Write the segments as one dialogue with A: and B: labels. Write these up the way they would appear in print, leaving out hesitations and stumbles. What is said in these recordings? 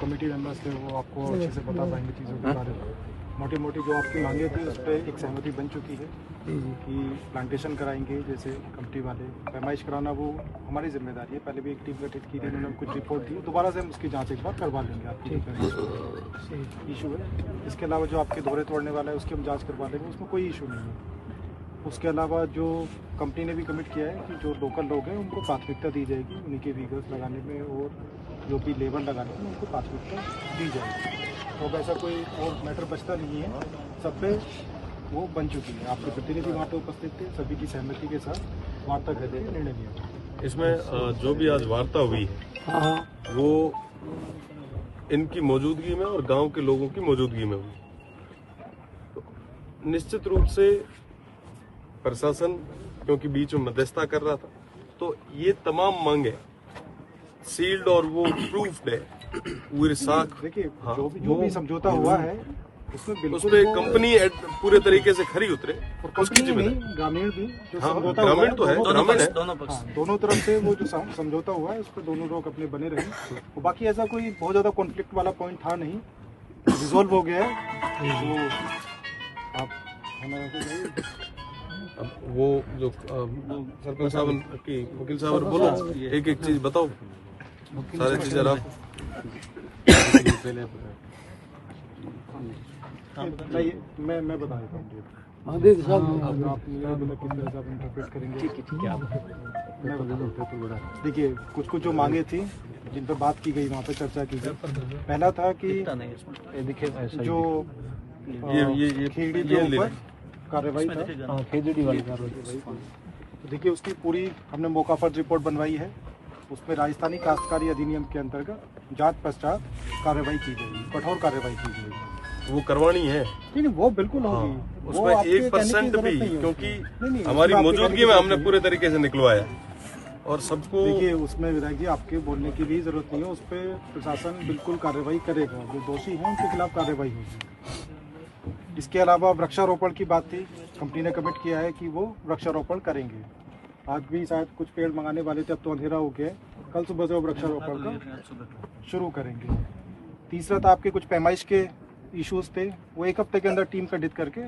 A: Committee members थे वो आपको अच्छे से बता पाएंगे चीज़ों के बारे में। मोटी मोटी जो आपकी मांगे थी उस पर एक सहमति बन चुकी है कि प्लांटेशन कराएंगे, जैसे कंपनी वाले पैमाइश कराना वो हमारी जिम्मेदारी है। पहले भी एक टीम गठित की थी, उन्होंने कुछ रिपोर्ट दी, दोबारा से हम उसकी जांच एक बार करवा लेंगे। आपकी इशू है, इसके अलावा जो आपके दोहरे तोड़ने वाला है उसकी हम जाँच करवा लेंगे, उसमें कोई इशू नहीं है। उसके अलावा जो कंपनी ने भी कमिट किया है कि जो लोकल लोग हैं उनको प्राथमिकता दी जाएगी, उन्हीं के व्हीकल्स लगाने में और जो भी लेबर लगाने में उनको प्राथमिकता दी जाएगी। तो अब ऐसा कोई और मैटर बचता नहीं है, सब पे वो बन चुकी है। आपके प्रतिनिधि वहाँ पे उपस्थित थे, सभी की सहमति के साथ वार्ता करके निर्णय लिया।
B: इसमें जो भी आज वार्ता हुई है वो इनकी मौजूदगी में और गांव के लोगों की मौजूदगी में हुई। तो निश्चित रूप से प्रशासन क्योंकि बीच में मध्यस्थता कर रहा था, तो ये तमाम मांगे सील्ड और वो प्रूफ्ड है पूरे साख।
A: देखिए जो भी समझौता हुआ है
B: उसमें कंपनी पूरे तरीके से खरी उतरे
A: और उसकी जिम्मेदारी ग्रामीण भी जो समझौता
B: ग्रामीण तो है, ग्रामीण है,
A: दोनों तरफ से वो जो समझौता हुआ है उस पर दोनों लोग अपने बने रहे। और बाकी ऐसा कोई बहुत ज्यादा कॉन्फ्लिक्ट वाला पॉइंट था नहीं, रिजॉल्व हो गया है। वो आप
B: अब वो जो सरपंच साहब की वकील साहब बोलो, एक एक चीज बताओ, सारी चीजें आप
A: मैं बता देता हूँ। देखिए कुछ जो मांगे थी जिन पर बात की गई, वहाँ पे चर्चा की गई। पहला था कि जो
B: ये
A: खेड़ी के ऊपर कार्रवाई था,
C: खेजड़ी वाली कार्रवाई,
A: देखिए उसकी पूरी हमने मौका पर रिपोर्ट बनवाई है। उसमें राजस्थानी काश्तकारी अधिनियम के अंतर्गत जांच पश्चात कार्रवाई की जाएगी, कठोर कार्रवाई की जाएगी।
B: वो करवानी है,
A: नहीं वो बिल्कुल होगी।
B: उसमें 1% भी, क्योंकि हमारी मौजूदगी में हमने पूरे तरीके से निकलवाया और सबको।
A: देखिए उसमें विधायक जी आपके बोलने की भी जरूरत नहीं है, उस पर प्रशासन बिल्कुल कार्रवाई करेगा, जो दोषी हैं उनके खिलाफ कार्रवाई होगी। इसके अलावा वृक्षारोपण की बात थी, कंपनी ने कमिट किया है कि वो वृक्षारोपण करेंगे। आज भी शायद कुछ पेड़ मंगाने वाले थे, अब तो अंधेरा हो गया, कल सुबह से वो वृक्षारोपण का शुरू करेंगे। तीसरा था आपके कुछ पैमाइश के इश्यूज थे, वो एक हफ्ते के अंदर टीम गठित करके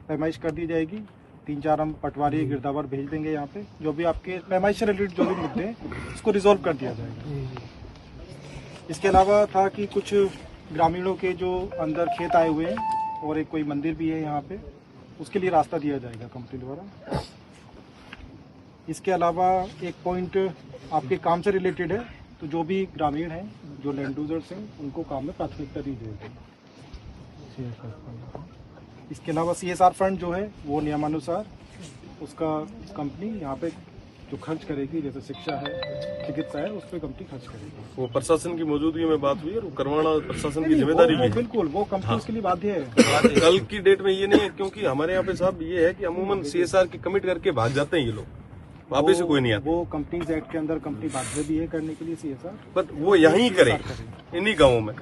A: पैमाइश कर दी जाएगी। 3-4 हम पटवारी गिरदावर भेज देंगे यहाँ पे, जो भी आपके पैमाइश से रिलेटेड जो भी मुद्दे हैं उसको रिजॉल्व कर दिया जाएगा। इसके अलावा था कि कुछ ग्रामीणों के जो अंदर खेत आए हुए हैं और एक कोई मंदिर भी है यहाँ पे, उसके लिए रास्ता दिया जाएगा कंपनी द्वारा। इसके अलावा एक पॉइंट आपके काम से रिलेटेड है, तो जो भी ग्रामीण हैं, जो लैंड यूजर्स हैं, उनको काम में प्राथमिकता दी जाएगी। इसके अलावा CSR फंड जो है वो नियमानुसार उसका कंपनी यहाँ पे जो खर्च करेगी, जैसे शिक्षा है, चिकित्सा है, उस पर कंपनी खर्च करेगी।
B: वो प्रशासन की मौजूदगी में बात हुई है, वो करवाना प्रशासन की जिम्मेदारी भी है।
A: बिल्कुल वो कंपनी उसके लिए बाध्य है।
B: कल की डेट में ये नहीं है, क्योंकि हमारे यहाँ पे साहब ये है कि अमूमन CSR की कमिट करके भाग जाते हैं ये लोग, वापिस से कोई नहीं आता।
A: वो कंपनीज एक्ट के अंदर कंपनी बाध्य भी है करने के लिए CSR,
B: बट वो यहीं करे, इन्हीं गाँवों में।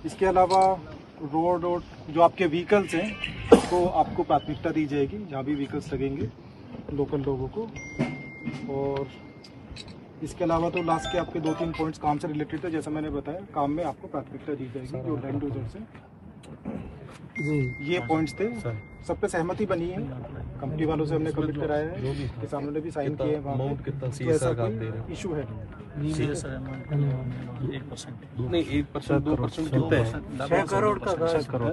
A: इसके अलावा रोड जो आपके व्हीकल्स हैं उसको आपको प्राथमिकता दी जाएगी, जहाँ भी व्हीकल्स लगेंगे लोकल लोगों को। और इसके अलावा तो लास्ट के आपके 2-3 पॉइंट्स काम से रिलेटेड थे, जैसा मैंने बताया, काम में आपको प्राथमिकता दी जाएगी जो लैंड यूजर्स हैं। ये पॉइंट्स थे, सब पे सहमति बनी है, कंपनी वालों से हमने कमिट कराया है, किसानों ने भी साइन किए हैं।
B: अमाउंट कितना
A: तो ऐसा कोई इशू है
B: नहीं, 1% 2% कितने हैं?
C: 6 करोड़ का, 6 करोड़।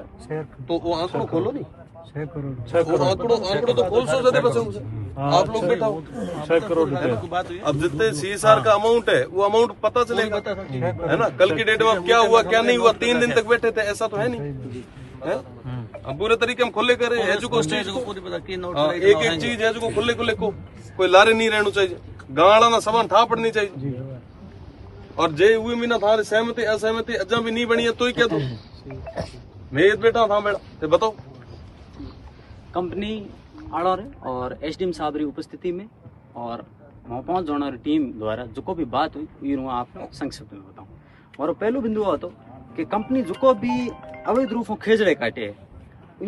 B: तो वो आंकड़ो खोलो नहीं,
C: 6 करोड़,
B: आंकड़ो तो खोल सो ज्यादा बचे होंगे। आप लोग बैठा हो
C: 6 करोड़ रुपए।
B: अब जितने CSR का अमाउंट है वो अमाउंट पता चलेगा, है ना। कल की डेट में अब क्या हुआ क्या नहीं हुआ, 3 दिन तक बैठे थे, ऐसा तो है नहीं है। अब पूरे तरीके हम खुले करे एजुको स्टेज को, एक एक चीज एजुको खुले खुले को, कोई लारे नहीं रहना चाहिए, गाड़ा ना सामान ठा पड़नी चाहिए। और जे हुए भी ना था सहमति असहमति अजा भी नहीं बनी है तो ही क्या दो मैं बेटा था बेटा ते बताओ।
D: कंपनी आड़ो रे और SDM साहब री उपस्थिति में और वहाँ 5 जनों री टीम द्वारा जो भी बात हुई ये आप संक्षिप्त में बताऊँ। और पहलो बिंदु हो तो कि कंपनी जो भी अवैध रूप से खेजड़े काटे है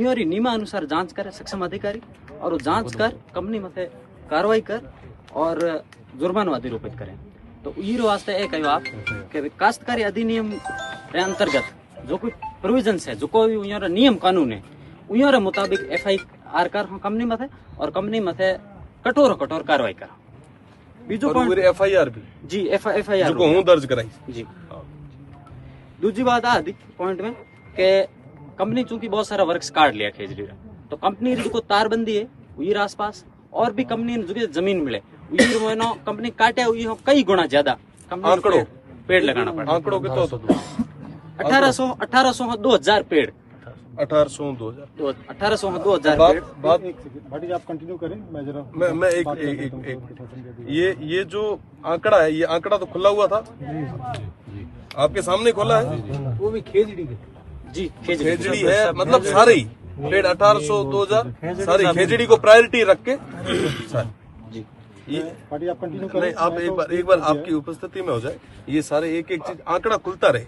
D: उरी नियमा अनुसार जांच करे सक्षम अधिकारी, और वो जांच कर कंपनी मते कार्रवाई कर और जुर्माना अधिरोपित करें। तो ये वास्ते एक कहो आप कि काश्तकारी अधिनियम रे अंतर्गत जो कोई प्रोविजंस है, जो कोई उन्हें नियम कानून है, उन्हें मुताबिक FIR कर कंपनी मथे और कंपनी मथे कठोर कार्रवाई कर। बीजो पॉइंट
B: FIR भी
D: जी FIR
B: जो हूं दर्ज कराई
D: जी। दूसरी बात आ पॉइंट में कि कंपनी चूंकि बहुत सारा वर्क्स काट लिया खेजड़ी, तो कंपनी जो तारबंदी है उयर आसपास और भी कंपनी जो जमीन मिले उयर मोनो कंपनी काटे उयर कई गुना ज्यादा
B: आंकड़ो
D: पेड़ लगाना पड़ा।
B: आंकड़ो कितो तो
D: 1800 2000 पेड़
B: 1800 2000
D: 1800 2000
B: बात
D: पेड़।
B: बात
A: भाटी जी आप कंटिन्यू करें, मैं जरा
B: मैं एक ये जो आंकड़ा है, ये आंकड़ा तो खुला हुआ था, आपके सामने खोला है,
C: वो भी खेजड़ी के
D: जी
B: खेजड़ी है, मतलब सारे ही पेड़ 1800 2000 सारी खेजड़ी को प्रायोरिटी रख के सारे।
D: जी
B: ये
A: भाटी आप कंटिन्यू
B: नहीं,
A: करें।
B: आप एक बार आपकी उपस्थिति में हो जाए, ये सारे एक चीज आंकड़ा खुलता रहे,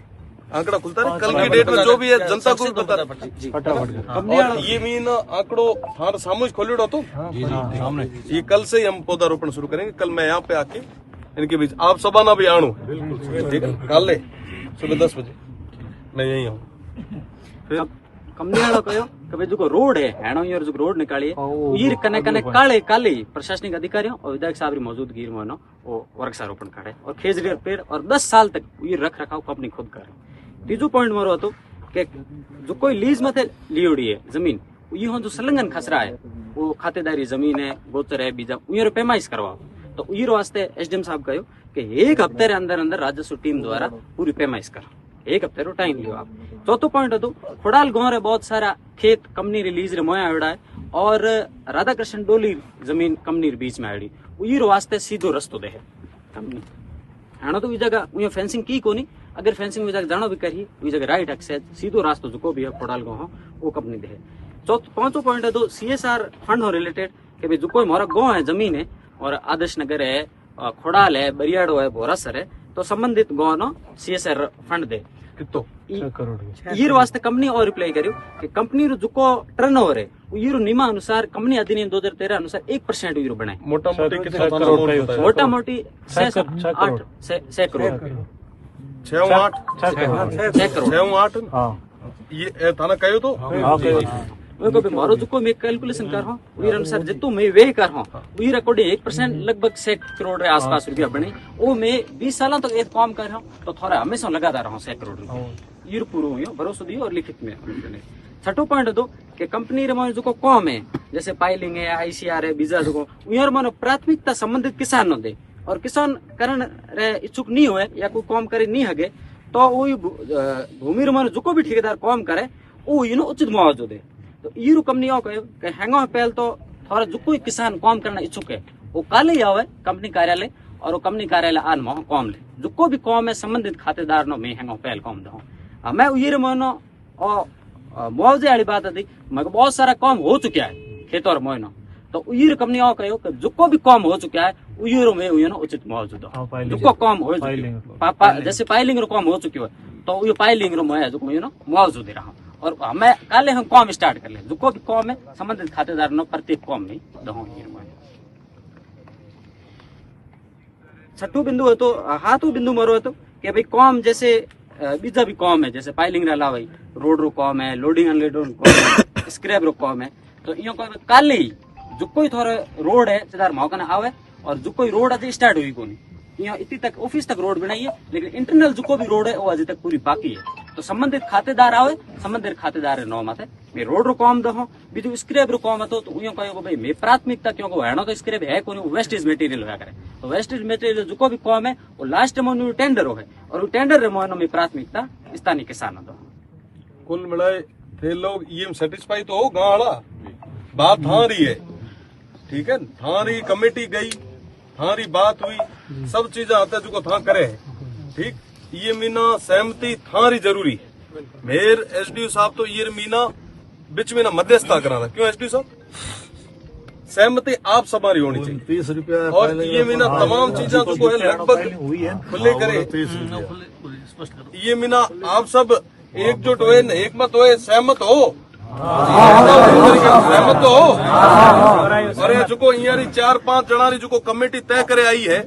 B: आंकड़ा खुलता रहे, कल की डेट में जो भी है जनता को भी पता रहे।
D: जी
C: फटाफट
B: और ये मीन आंकड़ो थार सामूहिक खोलियो तो
C: सामने
B: ये कल से ही हम पौधारोपण शुरू करेंगे। कल मैं यहाँ पे आके इनके बीच आप सबा ना भी आणू, ठीक है, कल सुबह 10 बजे मैं यही हूँ। फिर
D: कंपनी वालों कहो कि भाई जो रोड है हेणो ये जो रोड निकाली है कने कने काले काले प्रशासनिक अधिकारियों और विधायक साहब की मौजूदगी में वो वृक्षारोपण करे और खेजड़ी पेड़ और 10 साल तक ये रख रखाव कंपनी खुद करे। तीजो पॉइंट मारो तो कि जो कोई लीज में लियोड़ी है जमीन ये जो संलग्न खसरा है वो खातेदारी जमीन है गोचर है बीजा उयर पैमाइश करवाओ। तो उयर वास्ते SDM साहब कहो कि 1 हफ्ते रे अंदर अंदर राजस्व टीम द्वारा पूरी पैमाइश कर 1 हफ्ते रो टाइम लियो आप। चौथो पॉइंट है तो खोडाल गांव रे बहुत सारा खेत कंपनी रिलीज रे मोया आड़ा है और राधा कृष्ण डोली जमीन कंपनी रे बीच में आड़ी उयर वास्ते सीधो रस्तो दे है कंपनी हाणो तो ई जगह उयो फेंसिंग की कोनी, अगर फेंसिंग में जगह जानो भी करी ई जगह राइट एक्सेस सीधो रास्तो जो भी है खोडाल गांव वो कंपनी दे है। पांचों पॉइंट है तो CSR फंड हो रिलेटेड कि भाई जो कोई हमारा गांव है जमीन है और आदर्श नगर है खोडाल है बरियाड़ो है भोरासर है तो संबंधित गांव नो CSR फंड दे
B: कितो
C: करोड़
D: ये वास्ते कंपनी और रिप्लाई करियो कि कंपनी रो जुको टर्नओवर है ये नियम अनुसार कंपनी अधिनियम 2013 अनुसार 1% यूरो बनाए
B: मोटा मोटी कितना
C: छह करोड़ का ही होता है।
D: मोटा मोटी 6
C: छह करोड़।
D: 6 करोड़
B: 6 8
D: 6 करोड़
B: 6 8
C: हाँ
B: ये थाना कहो तो
C: हाँ
D: वो भी मारो जो मैं कैलकुलेशन कर रहा हूँ उयर अनुसार जितो मैं वे कर रहा हूँ उयर अकॉर्डिंग 1% लगभग 6 करोड़ रे आसपास रुपया बने वो मैं 20 साल तक एक काम कर रहा हूँ तो थोड़ा हमेशा लगाता रहा हूँ 6 करोड़ रुपया ये पूरा हुई भरोसा दियो और लिखित में। छठो पॉइंट दो कि कंपनी रे जो काम है जैसे पाइलिंग है ICR है बीजा जो उयर मानो प्राथमिकता संबंधित किसान न दे और किसान करण रे इच्छुक नहीं हुए या कोई काम करे नहीं हगे तो वो भूमि रे मानो जो भी ठेकेदार काम करे वो यू उचित मुआवजा दे। तो ये कंपनी कहो कि हैंगो पहल तो थोड़ा जो कोई किसान काम करना इच्छुक है वो कल ही आवे कंपनी कार्यालय और वो कंपनी कार्यालय आन मह काम ले जो भी काम है संबंधित खातेदार नो मैं हैंगो पहल काम दो। मैं ये महीनो मुआवजे वाली बात थी मगर बहुत सारा काम हो चुका है खेत और महीनो तो ये कंपनी कहो कि जो भी काम हो चुका है उयर में उचित मुआवजा दो जो काम हो जैसे पाइलिंग रो काम हो चुकी है तो ये पाइलिंग रो मैं जो मुआवजा दे रहा हूँ और हमें काले हम काम स्टार्ट कर ले जो भी काम है संबंधित खातेदार नो प्रत्येक काम में दो। छठो बिंदु है तो हाथों बिंदु मरो है तो कि भाई काम जैसे बीजा भी काम है जैसे पाइलिंग रे अलावा रोड रो काम है लोडिंग अनलोडिंग काम है स्क्रैप रो काम है तो यो काले ही जो कोई थोड़ा रोड है सीधा मौका आवे और जो कोई रोड अभी स्टार्ट हुई कोनी यहाँ इतनी तक ऑफिस तक रोड बनाई है लेकिन इंटरनल जो भी रोड है वो अभी तक पूरी बाकी है तो संबंधित खातेदार आवे संबंधित खातेदार नो माथे मैं रोड रो काम दो बीजू स्क्रैप रो काम तो उयो कहो भाई मैं प्राथमिकता क्यों हेणो तो स्क्रैप है कोनी वेस्टेज मटेरियल लगा करे तो वेस्टेज मटेरियल जो भी काम है वो लास्ट में टेंडर हो है और टेंडर रे में प्राथमिकता स्थानीय किसानों दो।
B: कुल मिलाए थे लोग ये सेटिस्फाई तो हो गाड़ा बात थारी है, ठीक है, थारी कमेटी गई थारी बात हुई सब चीजें आते जो था करे ठीक ये मीना सहमति थारी जरूरी है। मेयर SDO साहब तो ये मीना बिच में ना मध्यस्थता करा था क्यों SDO साहब सहमति आप हमारी होनी चाहिए
C: 30 रुपया
B: और ये मीना तमाम चीजें जो है लगभग खुले करे ये मीना आप सब एकजुट हुए एक मत हुए सहमत हो सहमत हो और ये जो 4-5 जना जो कमेटी तय करे आई है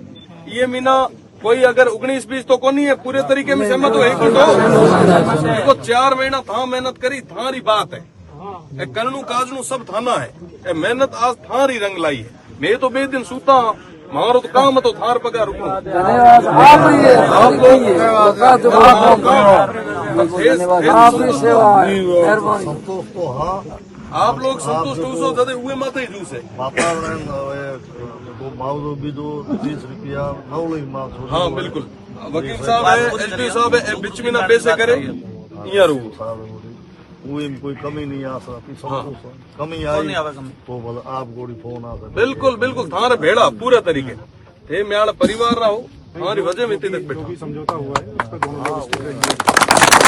B: ये मीना कोई अगर 19-20 तो कोनी है पूरे तरीके में सहमत हो एक देखो 4 महीना था मेहनत करी थारी बात है ए करणु काजनु सब थाना है ए मेहनत आज थारी रंग लाई है मैं तो बे दिन सूता मारो तो काम तो थार पगार रुको आप लोग संतुष्ट हो दादे हुए मत ही जूस है
E: वातावरण मावजो बीजो 20 रुपया नवली माल
B: हाँ बिल्कुल वकील साहब है एसपी साहब है बीच में ना पैसे करे यहाँ रू
E: कोई कमी नहीं आ सकती कमी आई तो बोला आप गोड़ी फोन आ सकता
B: बिल्कुल बिल्कुल थारे भेड़ा पूरे तरीके थे म्याल परिवार रहो हमारी वजह में इतने तक बैठा
A: जो भी समझौता हुआ है उस पर दोनों लोग स्थिर रहेंगे।